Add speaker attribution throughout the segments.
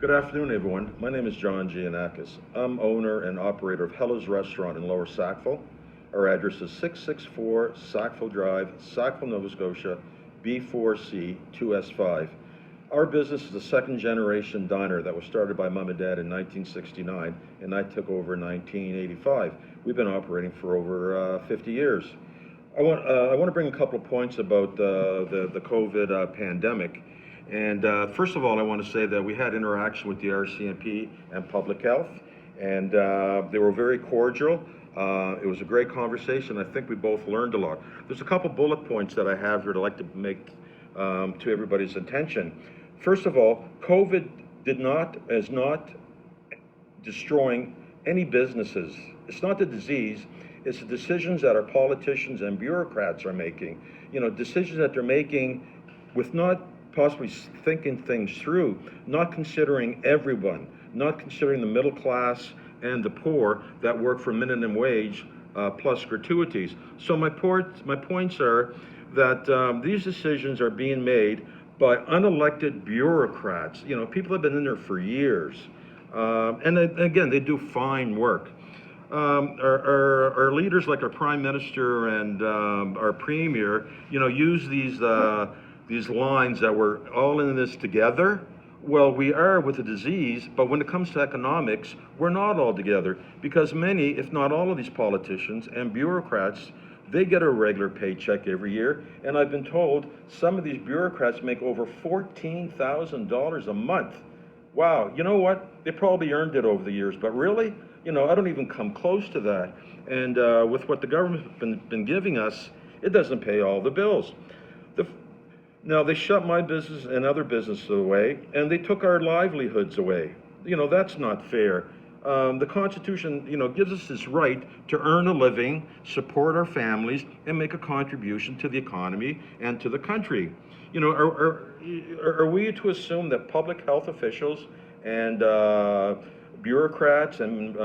Speaker 1: Good afternoon, everyone. My name is John Giannakis. I'm owner and operator of Hella's Restaurant in Lower Sackville. Our address is 664 Sackville Drive, Sackville, Nova Scotia, B4C 2S5. Our business is a second-generation diner that was started by Mom and Dad in 1969, and I took over in 1985. We've been operating for over 50 years. I want to bring a couple of points about the COVID pandemic. And first of all, I want to say that we had interaction with the RCMP and Public Health, and they were very cordial. It was a great conversation. I think we both learned a lot. There's a couple bullet points that I have here to like to make to everybody's attention. First of all, COVID is not destroying any businesses. It's not the disease. It's the decisions that our politicians and bureaucrats are making. You know, decisions that they're making with not possibly thinking things through, not considering everyone, not considering the middle class and the poor that work for minimum wage plus gratuities. So my points are that these decisions are being made by unelected bureaucrats. You know, people have been in there for years. And again, they do fine work. Our leaders, like our Prime Minister and our Premier, you know, use these lines that we're all in this together. Well, we are with the disease, but when it comes to economics, we're not all together, because many, if not all of these politicians and bureaucrats, they get a regular paycheck every year, and I've been told some of these bureaucrats make over $14,000 a month. Wow, you know what? They probably earned it over the years, but really, you know, I don't even come close to that. And with what the government's been giving us, it doesn't pay all the bills. Now, they shut my business and other businesses away, and they took our livelihoods away. You know, that's not fair. The Constitution, you know, gives us this right to earn a living, support our families, and make a contribution to the economy and to the country. You know, are we to assume that public health officials and bureaucrats and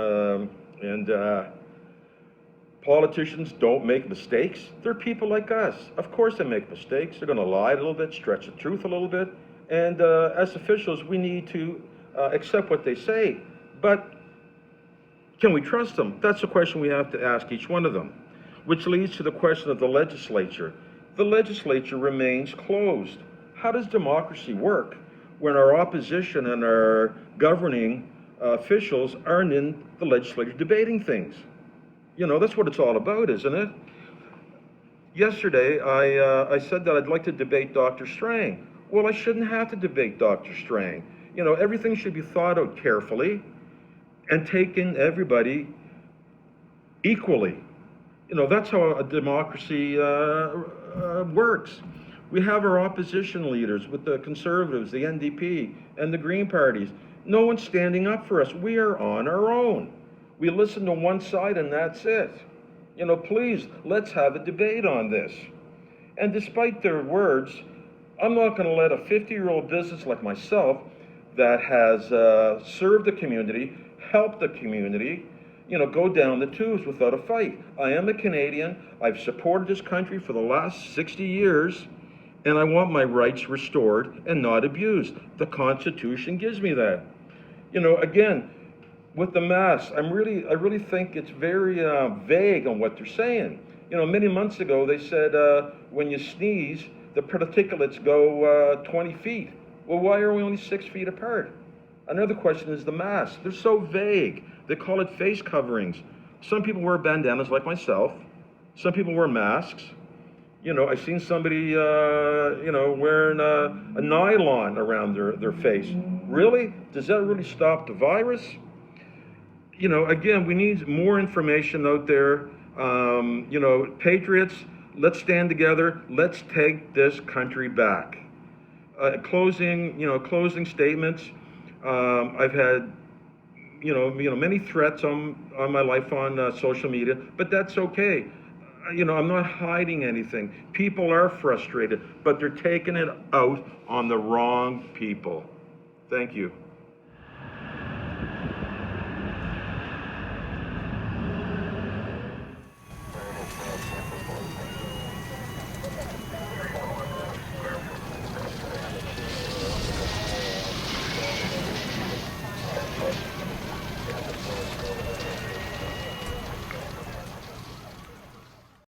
Speaker 1: politicians don't make mistakes? They're people like us. Of course they make mistakes. They're going to lie a little bit, stretch the truth a little bit. And as officials, we need to accept what they say. But can we trust them? That's the question we have to ask each one of them, which leads to the question of the legislature. The legislature remains closed. How does democracy work when our opposition and our governing officials aren't in the legislature debating things? You know, that's what it's all about, isn't it? Yesterday, I said that I'd like to debate Dr. Strang. Well, I shouldn't have to debate Dr. Strang. You know, everything should be thought out carefully and taken everybody equally. You know, that's how a democracy works. We have our opposition leaders with the Conservatives, the NDP, and the Green parties. No one's standing up for us. We are on our own. We listen to one side and that's it. You know, please, let's have a debate on this. And despite their words, I'm not going to let a 50-year-old business like myself that has served the community, helped the community, you know, go down the tubes without a fight. I am a Canadian. I've supported this country for the last 60 years, and I want my rights restored and not abused. The Constitution gives me that. You know, again, with the masks, I really think it's very vague on what they're saying. You know, many months ago they said when you sneeze, the particulates go 20 feet. Well, why are we only 6 feet apart? Another question is the masks. They're so vague. They call it face coverings. Some people wear bandanas like myself. Some people wear masks. You know, I've seen somebody, you know, wearing a nylon around their face. Really? Does that really stop the virus? You know, again, we need more information out there. You know, patriots, let's stand together. Let's take this country back. Closing statements. I've had, you know, many threats on my life on social media, but that's okay. You know, I'm not hiding anything. People are frustrated, but they're taking it out on the wrong people. Thank you.